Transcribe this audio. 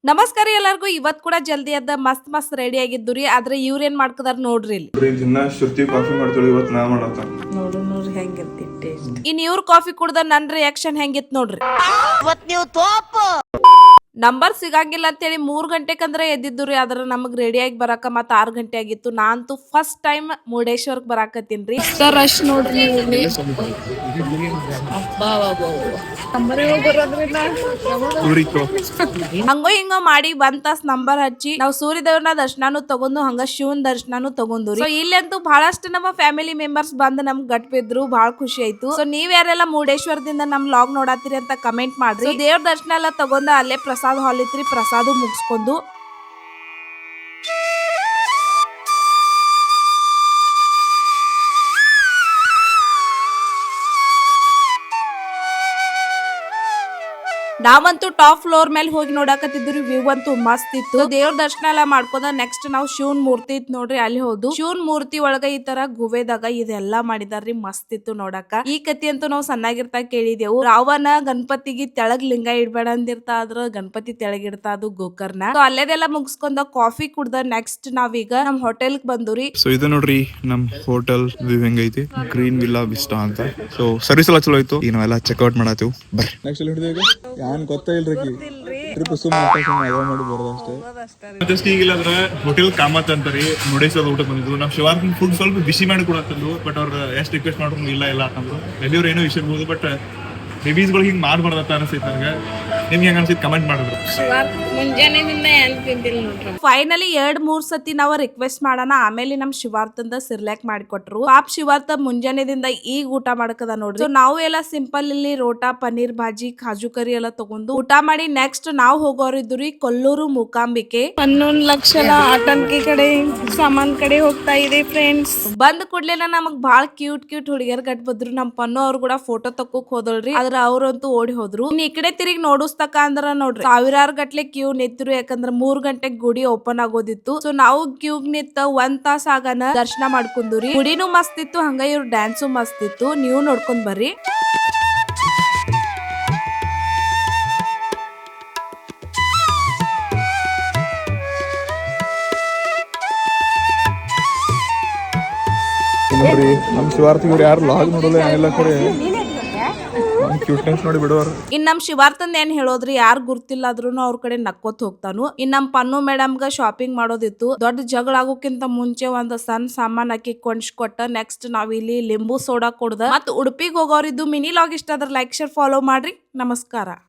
ನಮಸ್ಕಾರ ಎಲ್ಲರಿಗೂ. ಇವತ್ ಕೂಡ ಜಲ್ದಿ ಅದ ಮಸ್ತ್ ಮಸ್ತ್ ರೆಡಿ ಆಗಿದ್ದು ರೀ. ಆದ್ರೆ ಇವ್ರೇನ್ ಮಾಡ್ಕದಾರ ನೋಡ್ರಿ ಇಲ್ಲಿ. ದಿನ ಶ್ರುತಿ ಕಾಫಿ ಮಾಡ್ತಾಳೆ, ಇವತ್ತು ನಾ ಮಾಡತ್ತ ನೋಡ್ರಿ ಹೆಂಗಿರ್ತಿ ಟೇಸ್ಟ್. ಇನ್ ಇವ್ರ ಕಾಫಿ ಕುಡ್ದ ನನ್ ರಿಯಾಕ್ಷನ್ ಹೆಂಗಿತ್ ನೋಡ್ರಿ. ನಂಬರ್ ಸಿಗಂಗಿಲ್ಲ ಅಂತೇಳಿ 3 ಗಂಟೆಕಂದ್ರೆ ಎದ್ದಿದ್ದು ರೀ. ಆದ್ರ ನಮಗ್ ರೆಡಿ ಆಗಿ ಬರಾಕ ಮತ್ತ 6 ಗಂಟೆ ಆಗಿತ್ತು. ನಾನಂತೂ ಫಸ್ಟ್ ಟೈಮ್ ಮುರುಡೇಶ್ವರ್ಕ್ ಬರಾಕತ್ತೀನ್ರಿ. ರಶ್ ನೋಡ್ರಿ ಹಂಗೋ ಹಿಂಗೋ ಮಾಡಿ 1 ತಾಸ್ ನಂಬರ್ ಹಚ್ಚಿ ನಾವ್ ಸೂರ್ಯ ದೇವ್ರನ ದರ್ಶನಾನು ತಗೊಂಡು ಹಂಗ ಶಿವನ್ ದರ್ಶನಾನು ತಗೊಂಡು ಸೊ ಇಲ್ಲಂತೂ ಬಹಳಷ್ಟು ನಮ್ಮ ಫ್ಯಾಮಿಲಿ ಮೆಂಬರ್ಸ್ ಬಂದ್ ನಮ್ಗ್ ಗಟ್ ಬಿದ್ರು. ಬಹಳ ಖುಷಿ ಆಯ್ತು. ಸೊ ನೀವ್ ಯಾರೆಲ್ಲ ಮುರುಡೇಶ್ವರದಿಂದ ನಮ್ ಲಾಗ್ ನೋಡತ್ತೀರಿ ಅಂತ ಕಮೆಂಟ್ ಮಾಡ್ರಿ. ದೇವ್ರ ದರ್ಶನ ಎಲ್ಲ ತಗೊಂಡ ಅಲ್ಲೇ ಪ್ರಸಾದ್ ಹಾಲ್ ಇತ್ರಿ. ಪ್ರಸಾದ ಮುಗಿಸ್ಕೊಂಡು ನಾವಂತೂ ಟಾಪ್ ಫ್ಲೋರ್ ಮೇಲೆ ಹೋಗಿ ನೋಡಕತ್ತಿದ್ರಿ. ವ್ಯೂ ಅಂತೂ ಮಸ್ತ್ ಇತ್ತು. ದೇವ್ರ ದರ್ಶನ ಎಲ್ಲ ಮಾಡ್ಕೊಂಡ ನೆಕ್ಸ್ಟ್ ನಾವು ಶಿವನ್ ಮೂರ್ತಿ ಇತ್ತು ನೋಡ್ರಿ ಅಲ್ಲಿ ಹೋದು. ಶಿವನ್ ಮೂರ್ತಿ ಒಳಗ ಈ ತರ ಗುವೆದಾಗ ಇದೆಲ್ಲಾ ಮಾಡಿದಾರ್ರಿ. ಮಸ್ತ್ ಇತ್ತು ನೋಡಕ. ಈ ಕತಿ ಅಂತೂ ನಾವು ಸಣ್ಣಾಗಿರ್ತಾ ಕೇಳಿದೆವು. ರಾವಣ ಗಣಪತಿಗೆ ತೆಳಗ್ ಲಿಂಗ ಇಡ್ಬೇಡ ಅಂದಿರ್ತಾ, ಆದ್ರ ಗಣಪತಿ ತೆಳಗಿಡ್ತಾ ಅದು ಗೋಕರ್ಣ. ಅಲ್ಲೇದೆಲ್ಲ ಮುಗಿಸ್ಕೊಂಡ ಕಾಫಿ ಕುಡ್ದ ನೆಕ್ಸ್ಟ್ ನಾವೀಗ ನಮ್ ಹೋಟೆಲ್ ಬಂದುರಿ. ಸೊ ಇದು ನೋಡ್ರಿ ನಮ್ ಹೋಟೆಲ್ ವ್ಯೂ ಹೆಂಗೈತಿ. ಗ್ರೀನ್ ವಿಲ್ಲಾ ವಿಸ್ಟಾ ಅಂತ. ಸೊ ಸರ್ವಿಸ್ ಎಲ್ಲ ಚಲೋ ಆಯ್ತು. ಈಗ ನಾವೆಲ್ಲ ಚೆಕ್ಔಟ್ ಮಾಡತ್ತೀವಿ. ಬರ್ರಿ ನೆಕ್ಸ್ಟ್ ಹಿಡಿದು ಯಾನ್ ಗೊತ್ತಾ ಇಲ್ರಿ ಟ್ರಿಪ್ ಮಾಡಿ ಬರೋದಷ್ಟೇ. ಜಸ್ಟ್ ಈಗಿಲ್ಲ ಅಂದ್ರೆ ಹೋಟೆಲ್ ಕಾಮತ್ ಅಂತಾರಿ. ಮುರುಡೇಶ್ವರ ಊಟ ಬಂದಿದ್ದು. ನಮ್ ಶಿವಾರ್ಥ ಫುಡ್ ಸ್ವಲ್ಪ ಬಿಸಿ ಮಾಡಿ ಕೊಡತ್ತಂದ್ರು. ಬಟ್ ಅವ್ರ ಎಷ್ಟು ರಿಕ್ವೆಸ್ಟ್ ಮಾಡ್ರು ಇಲ್ಲ ಅಂತಂದ್ರು. ಎಲ್ಲಿಯವ್ರು ಏನೋ ವಿಷಯ ಇರ್ಬೋದು. ಬಟ್ ಬೇಬೀಸ್ಗಳು ಹಿಂಗ್ ಮಾಡ್ಬಾರ್ದತ್ತ ಅನಿಸ್ತೈತೆ ನನಗೆ. ನಿಮ್ಗೆ ಹೆಂಗ ಅನ್ಸಿತ್ತು ಕಮೆಂಟ್ ಮಾಡಿದ್ರು. ಫೈನಲಿ 2-3 ಸತಿ ನಾವು ರಿಕ್ವೆಸ್ಟ್ ಮಾಡೋಣ. ಆಮೇಲೆ ನಮ್ ಶಿವಾರ್ಥಂದ ಸಿರ್ಲಾಕ್ ಮಾಡಿಕೊಟ್ರು. ಪಾಪ್ ಶಿವಾರ್ಥ ಮುಂಜಾನೆದಿಂದ ಈಗ ಊಟ ಮಾಡಕದ ನೋಡ್ರಿ. ನಾವು ಎಲ್ಲ ಸಿಂಪಲ್ ಇಲ್ಲಿ ರೋಟ, ಪನ್ನೀರ್ ಭಾಜಿ, ಕಾಜು ಕರಿ ಎಲ್ಲ ತಗೊಂಡು ಊಟ ಮಾಡಿ ನೆಕ್ಸ್ಟ್ ನಾವು ಹೋಗೋರಿದ್ರಿ ಕೊಲ್ಲೂರು ಮೂಕಾಂಬಿಕೆ. 11 ಲಕ್ಷ ಆಟಂಕಿ ಕಡೆ ಸಾಮಾನ್ ಕಡೆ ಹೋಗ್ತಾ ಇದೆ ಫ್ರೆಂಡ್ಸ್. ಬಂದ್ ಕೂಡ್ಲೇನ ನಮಗ್ ಬಾಳ್ ಕ್ಯೂಟ್ ಹುಡುಗಿಯರ್ ಗಟ್ ಬದ್ರು. ನಮ್ ಪನ್ನು ಅವ್ರು ಕೂಡ ಫೋಟೋ ತಕ್ಕೋಕ್ ಹೋದಳ್ರಿ. ಆದ್ರ ಅವ್ರಂತೂ ಓಡಿ ಹೋದ್ರು. ಈ ಕಡೆ ತಿರುಗಿ ನೋಡಿಸ್ತಕ ಅಂದ್ರ ನೋಡ್ರಿ ಸಾವಿರಾರು ಗಟ್ಲೆ ಕ್ಯೂ ನಿಂತಿರು. ಯಾಕಂದ್ರ 3 ಗಂಟೆಗೆ ಗುಡಿ ಓಪನ್ ಆಗೋದಿತ್ತು. ಸೊ ನಾವು ಕ್ಯೂ ನಿಂತ 1 ತಾಸ ಆಗನ ದರ್ಶನ ಮಾಡ್ಕೊಂಡ್ರಿ. ಗುಡಿನೂ ಮಸ್ತ್ ಇತ್ತು, ಹಂಗ ಇವ್ರ ಡ್ಯಾನ್ಸು ಮಸ್ತ್ ಇತ್ತು. ನೀವು ನೋಡ್ಕೊಂಡ್ ಬರ್ರಿ. ನೋಡ್ರಿ ನಮ್ ಶಿವಾರ್ಥಿ ಇವ್ರು ಯಾರು ಲಾಗ್ ನೋಡಲ್ಲ ಏನಿಲ್ಲ ಕರೆ ಕ್ಯೂಟ್ನೆಸ್ ನೋಡಿ ಬಿಡೋರು. ಇನ್ ನಮ್ ಶಿವಾರ್ಥಂದ್ ಏನ್ ಹೇಳೋದ್ರಿ, ಯಾರು ಗುರ್ತಿಲ್ಲ ಆದ್ರೂ ಅವ್ರ ಕಡೆ ನಕ್ಕೋತ್ ಹೋಗ್ತಾನು. ಇನ್ ನಮ್ ಪನ್ನು ಮೇಡಮ್ಗ ಶಾಪಿಂಗ್ ಮಾಡೋದಿತ್ತು. ದೊಡ್ಡ ಜಗಳ ಆಗೋಕ್ಕಿಂತ ಮುಂಚೆ ಒಂದ್ ಸಣ್ಣ ಸಾಮಾನ್ ಹಾಕಿ ಕೊಂಡ್ಸ್ಕೊಟ್ಟ ನೆಕ್ಸ್ಟ್ ನಾವ್ ಇಲ್ಲಿ ಲಿಂಬು ಸೋಡಾ ಕುಡ್ದ ಮತ್ ಉಡುಪಿಗೆ ಹೋಗೋರಿದ್ದು. ಮಿನಿ ಲಾಗ್ ಇಷ್ಟ ಆದ್ರ ಲೈಕ್ ಶೇರ್ ಫಾಲೋ ಮಾಡ್ರಿ. ನಮಸ್ಕಾರ.